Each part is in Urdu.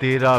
13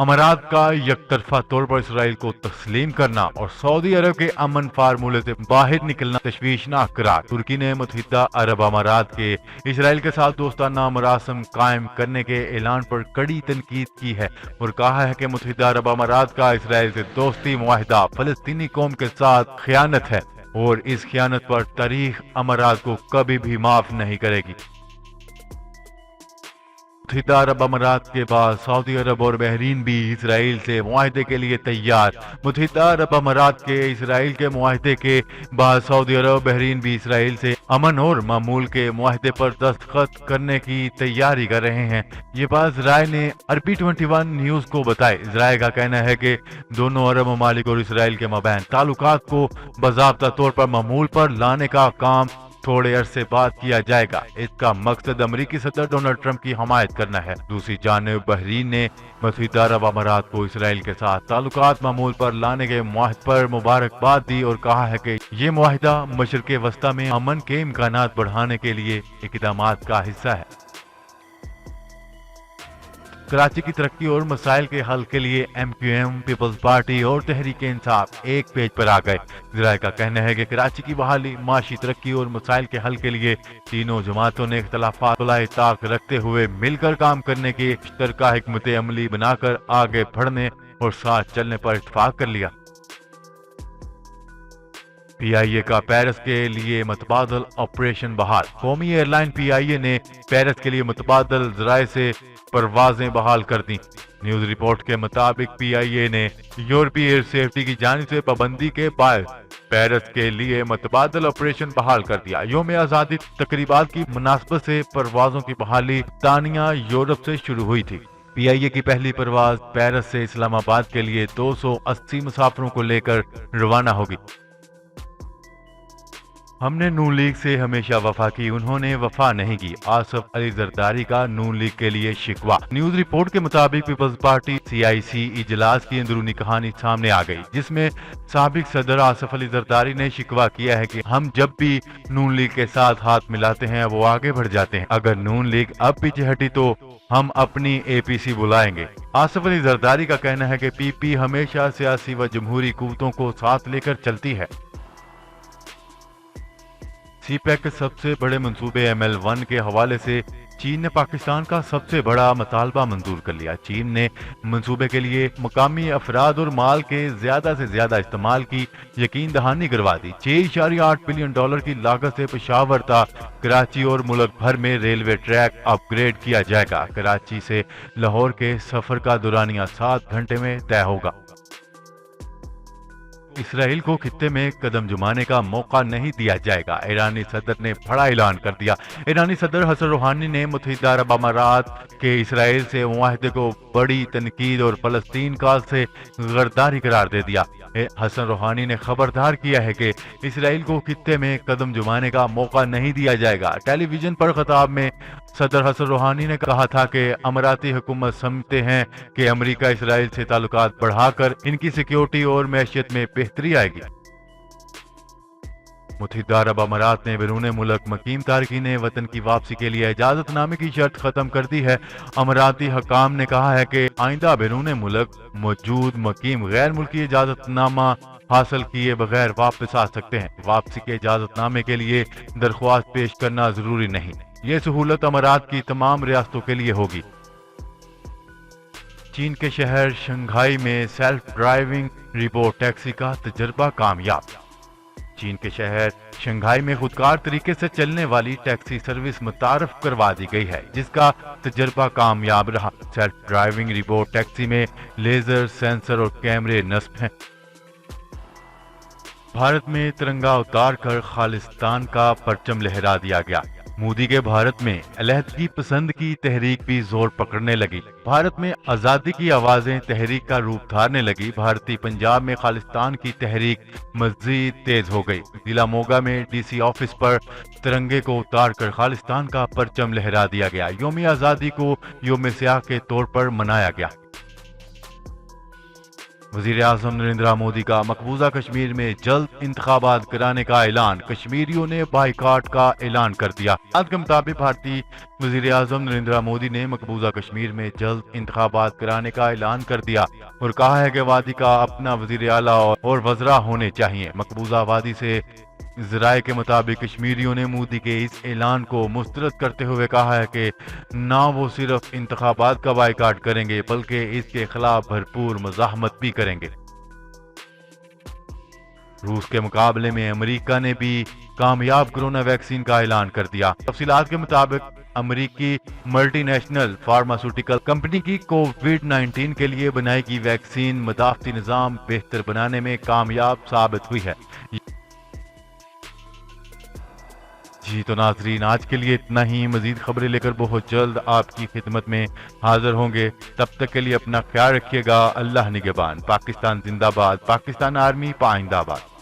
امارات کا یک طرفہ طور پر اسرائیل کو تسلیم کرنا اور سعودی عرب کے امن فارمولے سے باہر نکلنا تشویشناک قرار۔ ترکی نے متحدہ عرب امارات کے اسرائیل کے ساتھ دوستانہ مراسم قائم کرنے کے اعلان پر کڑی تنقید کی ہے اور کہا ہے کہ متحدہ عرب امارات کا اسرائیل سے دوستی معاہدہ فلسطینی قوم کے ساتھ خیانت ہے اور اس خیانت پر تاریخ امارات کو کبھی بھی معاف نہیں کرے گی۔ متحدہ عرب امارات کے بعد سعودی عرب اور بحرین بھی اسرائیل سے معاہدے کے لیے تیار۔ متحدہ عرب امارات کے اسرائیل کے معاہدے کے بعد سعودی عرب اور بحرین بھی اسرائیل سے امن اور معمول کے معاہدے پر دستخط کرنے کی تیاری کر رہے ہیں۔ یہ بات ذرائع نے عربی 21 نیوز کو بتائی۔ ذرائع کا کہنا ہے کہ دونوں عرب ممالک اور اسرائیل کے مابین تعلقات کو باضابطہ طور پر معمول پر لانے کا کام تھوڑے عرصے بعد کیا جائے گا۔ اس کا مقصد امریکی صدر ڈونلڈ ٹرمپ کی حمایت کرنا ہے۔ دوسری جانب بحرین نے متحدہ عرب امارات کو اسرائیل کے ساتھ تعلقات معمول پر لانے کے معاہدے پر مبارکباد دی اور کہا ہے کہ یہ معاہدہ مشرق وسطیٰ میں امن کے امکانات بڑھانے کے لیے اقدامات کا حصہ ہے۔ کراچی کی ترقی اور مسائل کے حل کے لیے MQM، پیپلز پارٹی اور تحریک انصاف ایک پیج پر آ گئے۔ ذرائع کا کہنا ہے کہ کراچی کی بحالی، معاشی ترقی اور مسائل کے حل کے لیے تینوں جماعتوں نے اختلافات صلح طاق رکھتے ہوئے مل کر کام کرنے کی مشترکہ حکمت عملی بنا کر آگے بڑھنے اور ساتھ چلنے پر اتفاق کر لیا۔ PIA کا پیرس کے لیے متبادل آپریشن بحال۔ قومی ایئر لائن PIA نے پیرس کے لیے متبادل ذرائع سے پروازیں بحال کر دیں۔ نیوز رپورٹ کے مطابق PIA نے یورپی ایئر سیفٹی کی جانب سے پابندی کے باعث پیرس کے لیے متبادل آپریشن بحال کر دیا۔ یوم آزادی تقریبات کی مناسبت سے پروازوں کی بحالی برطانیہ یورپ سے شروع ہوئی تھی۔ PIA کی پہلی پرواز پیرس سے اسلام آباد کے لیے 280 مسافروں کو لے کر روانہ ہوگی۔ ہم نے نون لیگ سے ہمیشہ وفا کی، انہوں نے وفا نہیں کی، آصف علی زرداری کا نون لیگ کے لیے شکوہ۔ نیوز رپورٹ کے مطابق پیپلز پارٹی CIC اجلاس کی اندرونی کہانی سامنے آ گئی، جس میں سابق صدر آصف علی زرداری نے شکوہ کیا ہے کہ ہم جب بھی نون لیگ کے ساتھ ہاتھ ملاتے ہیں وہ آگے بڑھ جاتے ہیں، اگر نون لیگ اب پیچھے ہٹی تو ہم اپنی APC بلائیں گے۔ آصف علی زرداری کا کہنا ہے کہ PP ہمیشہ سیاسی و جمہوری قوتوں کو ساتھ لے کر چلتی ہے۔ CPEC کے سب سے بڑے منصوبے ML1 کے حوالے سے چین نے پاکستان کا سب سے بڑا مطالبہ منظور کر لیا۔ چین نے منصوبے کے لیے مقامی افراد اور مال کے زیادہ سے زیادہ استعمال کی یقین دہانی کروا دی۔ $6.8 بلین کی لاگت سے پشاور تا کراچی اور ملک بھر میں ریلوے ٹریک اپ گریڈ کیا جائے گا۔ کراچی سے لاہور کے سفر کا دورانیہ 7 گھنٹے میں طے ہوگا۔ اسرائیل کو خطے میں قدم جمانے کا موقع نہیں دیا جائے گا، ایرانی صدر نے بڑا اعلان کر دیا۔ ایرانی صدر حسن روحانی نے متحدہ عرب امارات کے اسرائیل سے معاہدے کو بڑی تنقید اور فلسطین کا سے غداری قرار دے دیا۔ حسن روحانی نے خبردار کیا ہے کہ اسرائیل کو خطے میں قدم جمانے کا موقع نہیں دیا جائے گا۔ ٹیلی ویژن پر خطاب میں صدر حسن روحانی نے کہا تھا کہ اماراتی حکومت سمجھتے ہیں کہ امریکہ اسرائیل سے تعلقات بڑھا کر ان کی سیکیورٹی اور معیشت میں بہتری آئے گی۔ متحدہ عرب امارات نے بیرون ملک مقیم تارکین وطن کی واپسی کے لیے اجازت نامے کی شرط ختم کر دی ہے۔ اماراتی حکام نے کہا ہے کہ آئندہ بیرون ملک موجود مقیم غیر ملکی اجازت نامہ حاصل کیے بغیر واپس آ سکتے ہیں۔ واپسی کے اجازت نامے کے لیے درخواست پیش کرنا ضروری نہیں۔ یہ سہولت امارات کی تمام ریاستوں کے لیے ہوگی۔ چین کے شہر شنگھائی میں سیلف ڈرائیونگ روبوٹ ٹیکسی کا تجربہ کامیاب۔ چین کے شہر شنگھائی میں خودکار طریقے سے چلنے والی ٹیکسی سروس متعارف کروا دی گئی ہے، جس کا تجربہ کامیاب رہا۔ سیلف ڈرائیونگ روبوٹ ٹیکسی میں لیزر سینسر اور کیمرے نصب ہیں۔ بھارت میں ترنگا اتار کر خالصتان کا پرچم لہرا دیا گیا۔ مودی کے بھارت میں علیحدگی پسند کی تحریک بھی زور پکڑنے لگی۔ بھارت میں آزادی کی آوازیں تحریک کا روپ دھارنے لگی۔ بھارتی پنجاب میں خالصتان کی تحریک مزید تیز ہو گئی۔ ضلع موگا میں DC آفس پر ترنگے کو اتار کر خالصتان کا پرچم لہرا دیا گیا۔ یوم آزادی کو یوم سیاہ کے طور پر منایا گیا۔ وزیر اعظم نریندر مودی کا مقبوضہ کشمیر میں جلد انتخابات کرانے کا اعلان، کشمیریوں نے بائیکاٹ کا اعلان کر دیا۔ بات کے مطابق بھارتی وزیر اعظم نریندر مودی نے مقبوضہ کشمیر میں جلد انتخابات کرانے کا اعلان کر دیا اور کہا ہے کہ وادی کا اپنا وزیر اعلیٰ اور وزراء ہونے چاہیے۔ مقبوضہ وادی سے ذرائع کے مطابق کشمیریوں نے مودی کے اس اعلان کو مسترد کرتے ہوئے کہا ہے کہ نہ وہ صرف انتخابات کا بائیکاٹ کریں گے بلکہ اس کے خلاف بھرپور مزاحمت بھی کریں گے۔ روس کے مقابلے میں امریکہ نے بھی کامیاب کرونا ویکسین کا اعلان کر دیا۔ تفصیلات کے مطابق امریکی ملٹی نیشنل فارماسیوٹیکل کمپنی کی کووڈ 19 کے لیے بنائی گئی ویکسین مدافعتی نظام بہتر بنانے میں کامیاب ثابت ہوئی ہے۔ جی تو ناظرین، آج کے لیے اتنا ہی۔ مزید خبریں لے کر بہت جلد آپ کی خدمت میں حاضر ہوں گے۔ تب تک کے لیے اپنا خیال رکھیے گا۔ اللہ نگہبان۔ پاکستان زندہ باد۔ پاکستان آرمی پائندہ باد۔